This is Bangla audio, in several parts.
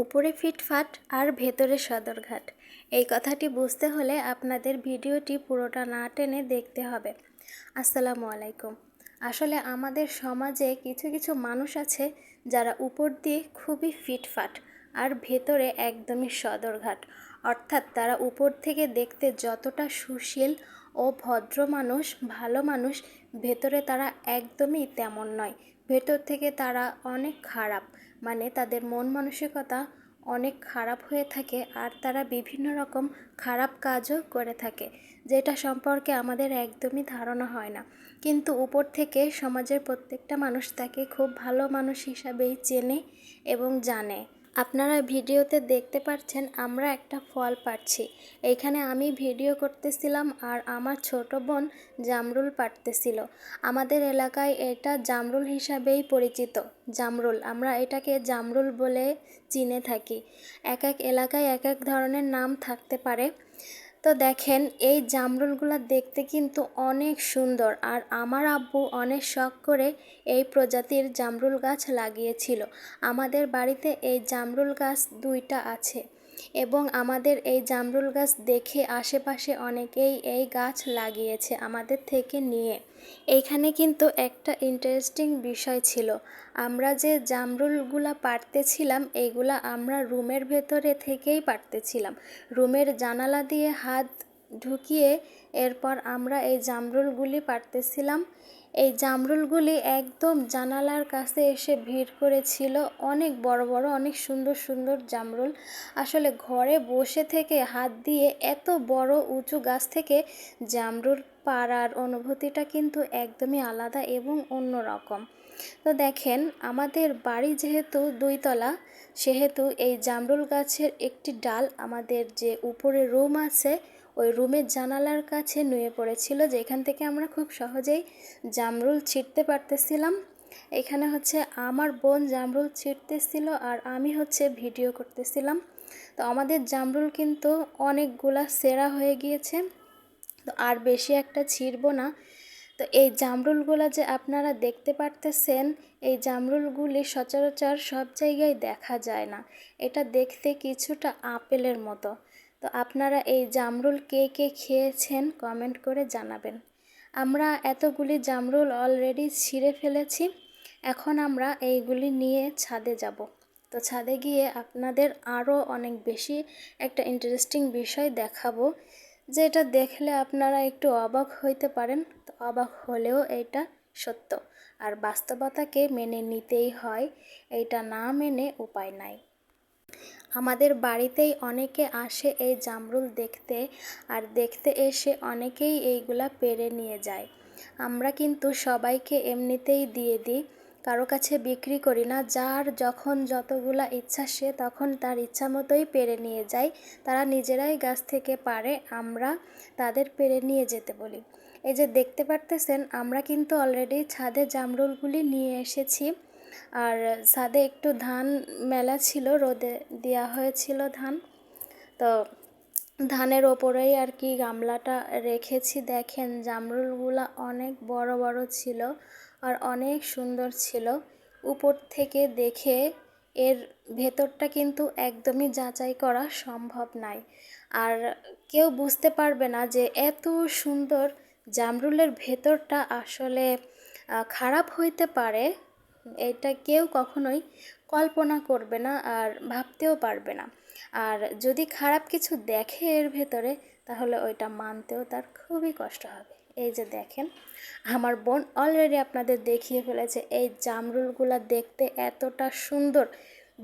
উপরে ফিটফাট আর ভেতরে সদরঘাট, এই কথাটি বুঝতে হলে আপনাদের ভিডিওটি পুরোটা না টেনে দেখতে হবে। আসসালামু আলাইকুম। আসলে আমাদের সমাজে কিছু কিছু মানুষ আছে যারা উপর দিয়ে খুবই ফিটফাট আর ভেতরে একদমই সদরঘাট, অর্থাৎ তারা উপর থেকে দেখতে যতটা সুশীল ও ভদ্র মানুষ, ভালো মানুষ, ভেতরে তারা একদমই তেমন নয়। ভেতর থেকে তারা অনেক খারাপ, মানে তাদের মন মানসিকতা অনেক খারাপ হয়ে থাকে আর তারা বিভিন্ন রকম খারাপ কাজও করে থাকে, যেটা সম্পর্কে আমাদের একদমই ধারণা হয় না। কিন্তু উপর থেকে সমাজের প্রত্যেকটা মানুষ তাকে খুব ভালো মানুষ হিসাবেই চেনে এবং জানে। আপনারা ভিডিওতে দেখতে পাচ্ছেন আমরা একটা ফল পাড়ছি। এইখানে আমি ভিডিও করতেছিলাম আর আমার ছোট বোন জামরুল পাড়তেছিল। আমাদের এলাকায় এটা জামরুল হিসাবেই পরিচিত। জামরুল, আমরা এটাকে জামরুল বলে চিনে থাকি। এক এক এলাকায় এক এক ধরনের নাম থাকতে পারে। তো দেখেন, এই জামরুলগুলো দেখতে কিন্তু অনেক সুন্দর, আর আমার আব্বু অনেক শখ করে এই প্রজাতির জামরুল গাছ লাগিয়েছিল। আমাদের বাড়িতে এই জামরুল গাছ 2টা আছে এবং আমাদের এই জামরুল গাছ দেখে আশেপাশে অনেকেই এই গাছ লাগিয়েছে আমাদের থেকে নিয়ে। এইখানে কিন্তু একটা ইন্টারেস্টিং বিষয় ছিল। আমরা যে জামরুলগুলা পাড়তেছিলাম এইগুলা আমরা রুমের ভেতরে থেকেই পাড়তেছিলাম। রুমের জানালা দিয়ে হাত ঢুকিয়ে এরপর আমরা এই জামরুলগুলি পাড়তেছিলাম। এই জামরুলগুলি একদম জানালার কাছে এসে ভিড় করেছিল। অনেক বড় বড়, অনেক সুন্দর সুন্দর জামরুল। আসলে ঘরে বসে থেকে হাত দিয়ে এত বড় উঁচু গাছ থেকে জামরুল পাড়ার অনুভূতিটা কিন্তু একদমই আলাদা এবং অন্যরকম। তো দেখেন, আমাদের বাড়ি যেহেতু 2তলা, সেহেতু এই জামরুল গাছের একটি ডাল আমাদের যে উপরে রুম আছে ওই রুমের জানালার কাছে নুয়ে পড়েছিল, যেখান থেকে আমরা খুব সহজেই জামরুল ছিঁড়তে পারতেছিলাম। এখানে হচ্ছে আমার বোন জামরুল ছিঁড়তেছিল আর আমি হচ্ছে ভিডিও করতেছিলাম। তো আমাদের জামরুল কিন্তু অনেকগুলা সেরা হয়ে গিয়েছে, তো আর বেশি একটা ছিঁড়বো না। তো এই জামরুলগুলো যে আপনারা দেখতে পারতেছেন, এই জামরুলগুলি সচরাচর সব জায়গায় দেখা যায় না। এটা দেখতে কিছুটা আপেলের মতো। তো আপনারা এই জামরুল কে কে খেয়েছেন কমেন্ট করে জানাবেন। আমরা এতগুলি জামরুল অলরেডি ছিঁড়ে ফেলেছি। এখন আমরা এইগুলি নিয়ে ছাদে যাব। তো ছাদে গিয়ে আপনাদের আরও অনেক বেশি একটা ইন্টারেস্টিং বিষয় দেখাবো, যেটা দেখলে আপনারা একটু অবাক হইতে পারেন। তো অবাক হলেও এটা সত্য, আর বাস্তবতাকে মেনে নিতেই হয়, এইটা না মেনে উপায় নাই। আমাদের বাড়িতেই অনেকে আসে এই জামরুল দেখতে, আর দেখতে এসে অনেকেই এইগুলা পেড়ে নিয়ে যায়। আমরা কিন্তু সবাইকে এমনিতেই দিয়ে দিই, কারো কাছে বিক্রি করি না। যার যখন যতগুলা ইচ্ছা সে তখন তার ইচ্ছা মতোই পেড়ে নিয়ে যায়। তারা নিজেরাই গাছ থেকে পারে, আমরা তাদের পেড়ে নিয়ে যেতে বলি। এই যে দেখতে পারতেছেন, আমরা কিন্তু অলরেডি ছাদে জামরুলগুলি নিয়ে এসেছি। আর ছাদে একটু ধান মেলা ছিল, রোদে দেওয়া হয়েছিল ধান। তো ধানের ওপরেই আর কি গামলাটা রেখেছি। দেখেন, জামরুলগুলা অনেক বড় বড় ছিল আর অনেক সুন্দর ছিল। উপর থেকে দেখে এর ভেতরটা কিন্তু একদমই যাচাই করা সম্ভব নয়, আর কেউ বুঝতে পারবে না যে এত সুন্দর জামরুলের ভেতরটা আসলে খারাপ হইতে পারে। এটা কেউ কখনোই কল্পনা করবে না আর ভাবতেও পারবে না। আর যদি খারাপ কিছু দেখে এর ভেতরে, তাহলে ওইটা মানতেও তার খুবই কষ্ট হবে। এই যে দেখেন, আমার বোন অলরেডি আপনাদের দেখিয়ে ফেলেছে এই জামরুলগুলা দেখতে এতটা সুন্দর,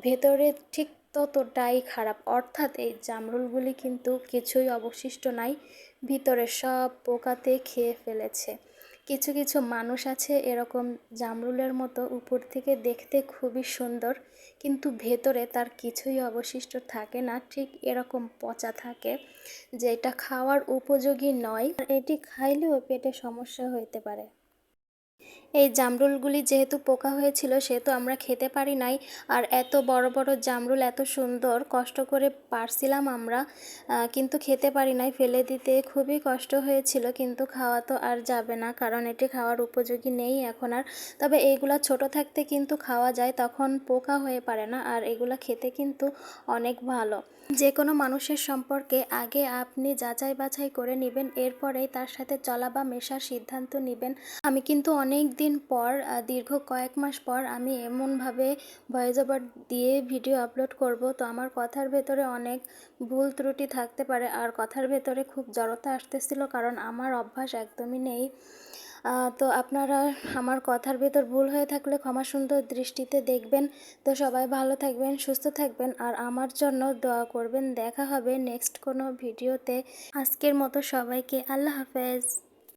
ভেতরে ঠিক ততটাই খারাপ। অর্থাৎ এই জামরুলগুলি কিন্তু কিছুই অবশিষ্ট নাই, ভিতরে সব পোকাতে খেয়ে ফেলেছে। কিছু কিছু মানুষ আছে এরকম, জামরুলের মতো উপর থেকে দেখতে খুবই সুন্দর, কিন্তু ভেতরে তার কিছুই অবশিষ্ট থাকে না, ঠিক এরকম পচা থাকে, যেটা খাওয়ার উপযোগী নয়। এটি খাইলেও পেটে সমস্যা হতে পারে। এই জামরুলগুলি যেহেতু পোকা হয়েছিল সেহেতু আমরা খেতে পারি নাই। আর এত বড় বড় জামরুল এত সুন্দর কষ্ট করে পারছিলাম আমরা, কিন্তু খেতে পারি নাই, ফেলে দিতে খুবই কষ্ট হয়েছিল। কিন্তু খাওয়া তো আর যাবে না, কারণ এটি খাওয়ার উপযোগী নেই এখন আর। তবে এইগুলা ছোট থাকতে কিন্তু খাওয়া যায়, তখন পোকা হয়ে পারে না। আর এগুলা খেতে কিন্তু অনেক ভালো। যে কোনো মানুষের সম্পর্কে আগে আপনি যাচাই বাছাই করে নেবেন, এরপরেই তার সাথে চলা বা মেশার সিদ্ধান্ত নেবেন। আমি কিন্তু অনেক দিন পর, দীর্ঘ কয়েক মাস পর আমি এমনভাবে ভয়েস ওভার দিয়ে ভিডিও আপলোড করব। তো আমার কথার ভেতরে অনেক ভুল ত্রুটি থাকতে পারে, আর কথার ভেতরে খুব জড়তা আসতেছিল, কারণ আমার অভ্যাস একদমই নেই। তো আপনারা আমার কথার ভেতর ভুল হয়ে থাকলে ক্ষমা সুন্দর দৃষ্টিতে দেখবেন। তো সবাই ভালো থাকবেন, সুস্থ থাকবেন, আর আমার জন্য দোয়া করবেন। দেখা হবে নেক্সট কোনো ভিডিওতে। আজকের মতো সবাইকে আল্লাহ হাফেজ।